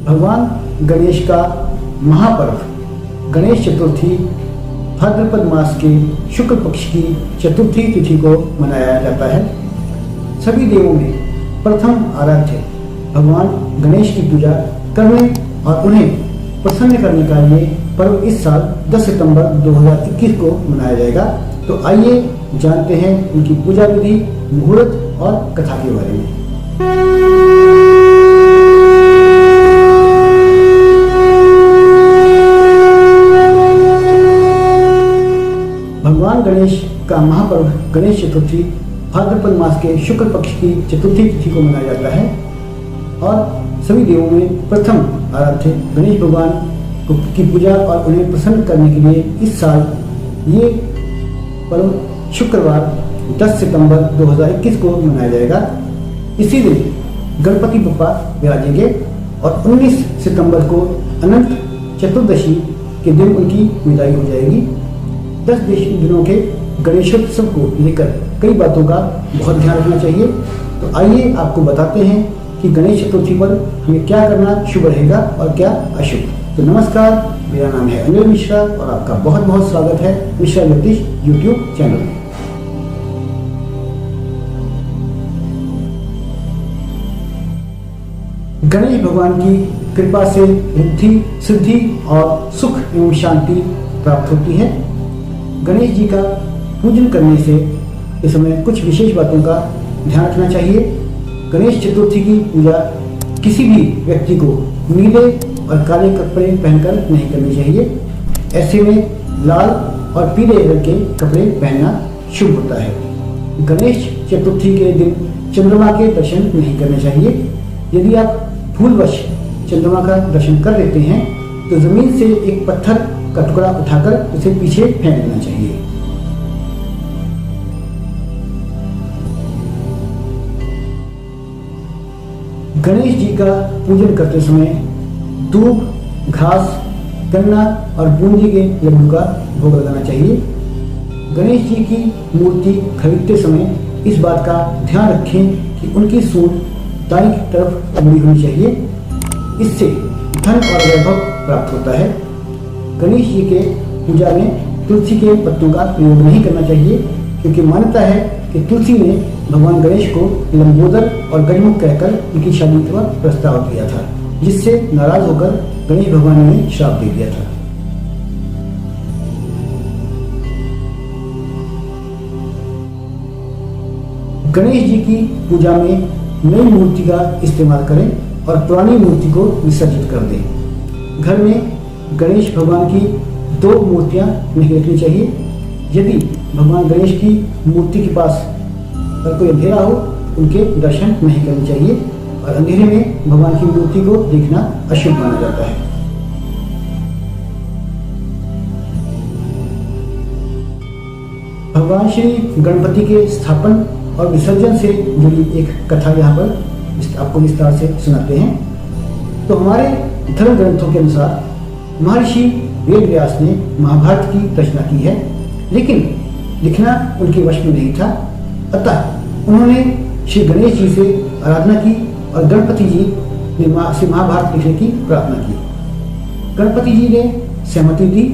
भगवान गणेश का महापर्व गणेश चतुर्थी भाद्रपद मास के शुक्ल पक्ष की चतुर्थी तिथि को मनाया जाता है। सभी देवों में प्रथम आराध्य भगवान गणेश की पूजा करने और उन्हें प्रसन्न करने का ये पर्व इस साल 10 सितंबर 2021 को मनाया जाएगा। तो आइए जानते हैं उनकी पूजा विधि, मुहूर्त और कथा के बारे में। भगवान गणेश का महापर्व गणेश चतुर्थी भाद्रपद मास के शुक्ल पक्ष की चतुर्थी तिथि को मनाया जाता है और सभी देवों में प्रथम आराध्य गणेश भगवान की पूजा और उन्हें प्रसन्न करने के लिए इस साल ये पर्व शुक्रवार 10 सितंबर 2021 को मनाया जाएगा। इसी दिन गणपति बप्पा विराजेंगे और 19 सितंबर को अनंत चतुर्दशी के दिन उनकी विदाई हो जाएगी। 10 दिनों के गणेशोत्सव को लेकर कई बातों का बहुत ध्यान रखना चाहिए। तो आइए आपको बताते हैं कि गणेश चतुर्थी पर हमें क्या करना शुभ रहेगा और क्या अशुभ। तो नमस्कार, मेरा नाम है अनिल मिश्रा और आपका बहुत बहुत स्वागत है मिश्रा ज्योतिष यूट्यूब चैनल में। गणेश भगवान की कृपा से बुद्धि, सिद्धि और सुख एवं शांति प्राप्त होती है। गणेश जी का पूजन करने से इस समय कुछ विशेष बातों का ध्यान रखना चाहिए। गणेश चतुर्थी की पूजा किसी भी व्यक्ति को नीले और काले कपड़े पहनकर नहीं करनी चाहिए। ऐसे में लाल और पीले रंग के कपड़े पहनना शुभ होता है। गणेश चतुर्थी के दिन चंद्रमा के दर्शन नहीं करने चाहिए। यदि आप भूलवश चंद्रमा का दर्शन कर लेते हैं तो जमीन से एक पत्थर का टुकड़ा उठाकर उसे पीछे फेंक देना चाहिए। गणेश जी का पूजन करते समय दूब, घास, गन्ना और बूंदी के लड्डू का भोग लगाना चाहिए। गणेश जी की मूर्ति खरीदते समय इस बात का ध्यान रखें कि उनकी सूंड दाईं तरफ मुड़ी होनी चाहिए। इससे धन और वैभव प्राप्त होता है। गणेश जी के पूजा में तुलसी के पत्तों का प्रयोग नहीं करना चाहिए, क्योंकि मान्यता है कि तुलसी ने भगवान गणेश को लंबोदर और गजमुख कहकर उनकी शादी का प्रस्ताव दिया था, जिससे नाराज होकर गणेश भगवान ने श्राप दे दिया था। गणेश जी की पूजा में नई मूर्ति का इस्तेमाल करें और पुरानी मूर्ति को विसर्जित कर दें। घर में गणेश भगवान की 2 मूर्तियां नहीं रखनी चाहिए। यदि भगवान गणेश की मूर्ति के पास अगर कोई अंधेरा हो, उनके दर्शन नहीं करने चाहिए और अंधेरे में भगवान की मूर्ति को देखना अशुभ माना जाता है। भगवान श्री गणपति के स्थापन और विसर्जन से जुड़ी एक कथा यहाँ पर आपको विस्तार से सुनाते हैं। तो हमारे धर्म ग्रंथों के अनुसार महर्षि वेद व्यास ने महाभारत की रचना की है, लेकिन लिखना उनके वश में नहीं था। अतः उन्होंने श्री गणेश जी से आराधना की और गणपति जी ने से महाभारत लिखने की प्रार्थना की। गणपति जी ने सहमति दी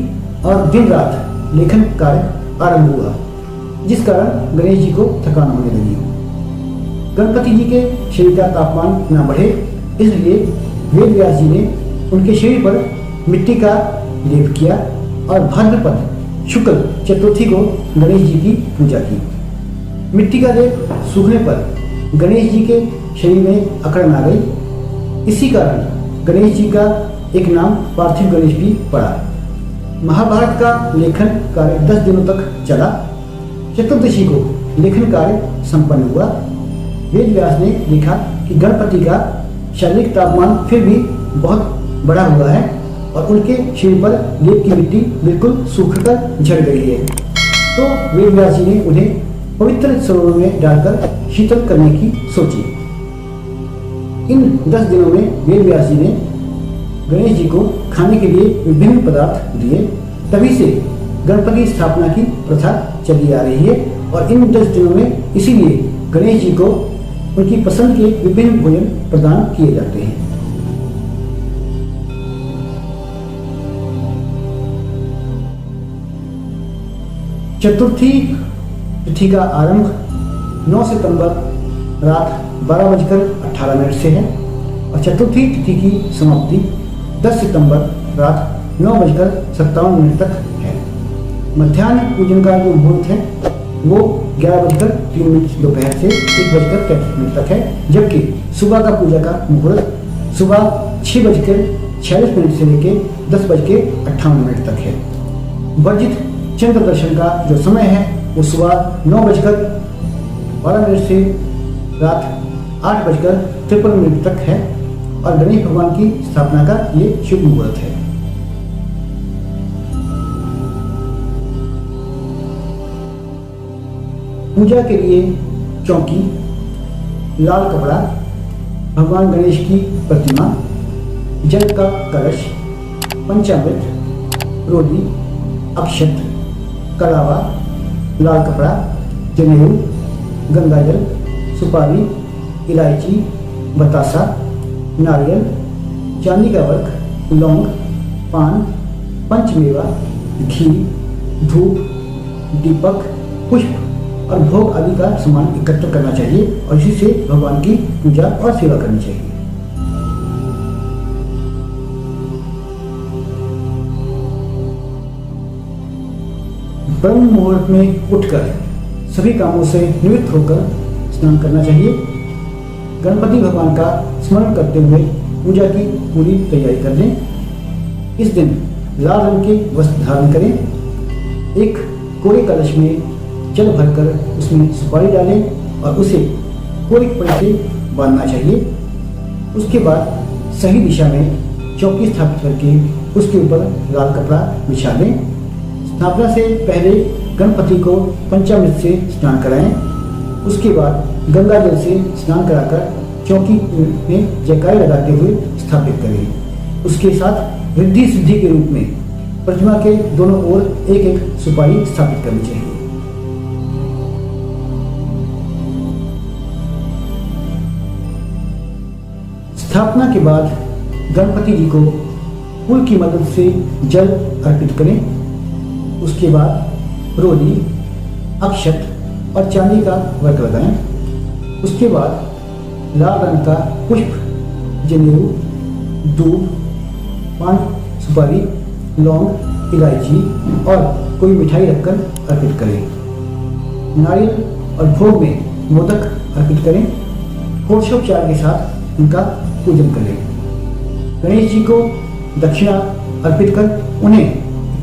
और दिन रात लेखन कार्य आरंभ हुआ, जिस कारण गणेश जी को थकान होने लगी। गणपति जी के शरीर का तापमान न बढ़े, इसलिए वेद व्यास जी ने उनके शरीर पर मिट्टी का लेप किया और भाद्रपद शुक्ल चतुर्थी को गणेश जी की पूजा की। मिट्टी का लेप सूखने पर गणेश जी के शरीर में अकड़न आ गई। इसी कारण गणेश जी का एक नाम पार्थिव गणेश भी पड़ा। महाभारत का लेखन कार्य 10 दिनों तक चला। चतुर्दशी को लेखन कार्य संपन्न हुआ। वेद व्यास ने लिखा कि गणपति का शारीरिक तापमान फिर भी बहुत बढ़ा हुआ है और उनके शरीर पर लेप की मिट्टी बिल्कुल सूखकर झड़ गई है। तो वेद व्यास जी ने उन्हें पवित्र सरोवर में डालकर शीतल करने की सोची। इन 10 दिनों में वेद व्यास जी ने गणेश जी को खाने के लिए विभिन्न पदार्थ दिए। तभी से गणपति स्थापना की प्रथा चली आ रही है और इन 10 दिनों में इसीलिए गणेश जी को उनकी पसंद के विभिन्न भोजन प्रदान किए जाते हैं। चतुर्थी तिथि का आरंभ 9 सितंबर रात 12:18 से है और चतुर्थी तिथि की समाप्ति 10 सितंबर रात 9:57 तक है। मध्याह्न पूजन का जो मुहूर्त है वो 11:03 दोपहर से 1:33 तक है, जबकि सुबह का पूजा का मुहूर्त सुबह 6:46 से लेकर 10:58 तक है। वर्जित चंद्र दर्शन का जो समय है वो सुबह 9:12 से रात 8:53 तक है और गणेश भगवान की स्थापना का ये शुभ मुहूर्त है। पूजा के लिए चौकी, लाल कपड़ा, भगवान गणेश की प्रतिमा, जल का कलश, पंचामृत, रोली, अक्षत, कलावा, लाल कपड़ा, जनेऊ, गंगाजल, सुपारी, इलायची, बतासा, नारियल, चांदी का वर्क, लौंग, पान, पंचमेवा, घी, धूप, दीपक, पुष्प और भोग आदि का सामान एकत्र करना चाहिए और इसी से भगवान की पूजा और सेवा करनी चाहिए। ब्रह्म मुहूर्त में उठकर सभी कामों से निवृत्त होकर स्नान करना चाहिए। गणपति भगवान का स्मरण करते हुए पूजा की पूरी तैयारी कर लें। इस दिन लाल रंग के वस्त्र धारण करें। एक कोरे कलश में जल भरकर उसमें सुपारी डालें और उसे कोरे कपड़े से बांधना चाहिए। उसके बाद सही दिशा में चौकी स्थापित करके उसके ऊपर लाल कपड़ा बिछा दें। स्थापना से पहले गणपति को पंचामृत से स्नान कराएं। उसके बाद गंगा जल से स्नान कराकर चौकी में जयकारे लगाते हुए स्थापित करें। उसके साथ रिद्धि सिद्धि के रूप में प्रतिमा के दोनों ओर एक एक सुपारी स्थापित करनी चाहिए। स्थापना के बाद गणपति जी को फूल की मदद से जल अर्पित करें। उसके बाद रोली, अक्षत और चांदी का वर्क लगाएं। उसके बाद लाल रंग का पुष्प, जनेऊ, दूब, पान, सुपारी, लौंग, इलायची और कोई मिठाई रखकर अर्पित करें। नारियल और भोग में मोदक अर्पित करें। षोडशोपचार के साथ उनका पूजन करें। गणेश जी को दक्षिणा अर्पित कर उन्हें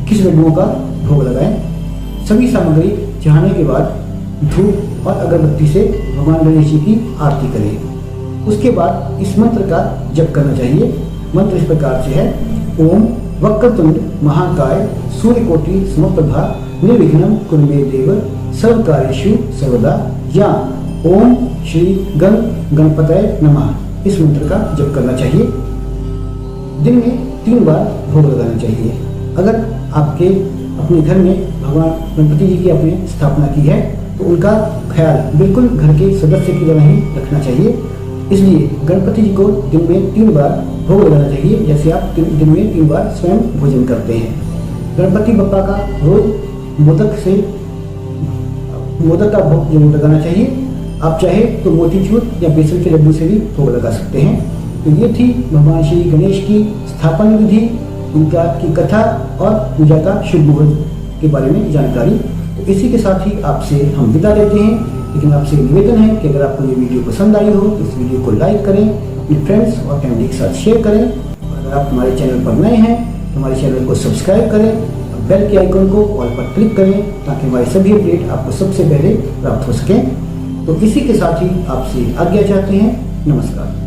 21 लड्डुओं का भोग लगाएं। सभी सामग्री चढ़ाने के बाद धूप और अगरबत्ती से भगवान गणेश जी की आरती करें। उसके बाद इस मंत्र का जप करना चाहिए। मंत्र इस प्रकार से है: ओम वक्रतुंड महाकाय सूर्यकोटि समप्रभा निर्विघ्नं कुरु मे देव सर्वकार्येषु सर्वदा, या ओम श्री गणपतये नमः। इस मंत्र का जप करना चाहिए। दिन में 3 बार भोग लगाना चाहिए। अगर आपके अपने घर में भगवान गणपति जी की आपने स्थापना की है तो उनका ख्याल बिल्कुल घर के सदस्य की तरह ही रखना चाहिए। इसलिए गणपति जी को दिन में 3 बार भोग लगाना चाहिए, जैसे आप दिन में 3 बार स्वयं भोजन करते हैं। गणपति बप्पा का रोज मोदक का भोग जरूर लगाना चाहिए। आप चाहे तो मोतीचूर या बेसन के लड्डू से भी भोग लगा सकते हैं। तो ये थी भगवान श्री गणेश की स्थापना विधि, उनका की कथा और पूजा का शुभ मुहूर्त के बारे में जानकारी। तो इसी के साथ ही आपसे हम विदा लेते हैं, लेकिन आपसे निवेदन है कि अगर आपको ये वीडियो पसंद आई हो तो इस वीडियो को लाइक करें, अपने फ्रेंड्स और फैमिली के साथ शेयर करें। और अगर आप हमारे चैनल पर नए हैं तो हमारे चैनल को सब्सक्राइब करें और बेल के आइकन को ऑल पर क्लिक करें ताकि हमारे सभी अपडेट आपको सबसे पहले प्राप्त हो सकें। तो इसी के साथ ही आपसे आज्ञा चाहते हैं। नमस्कार।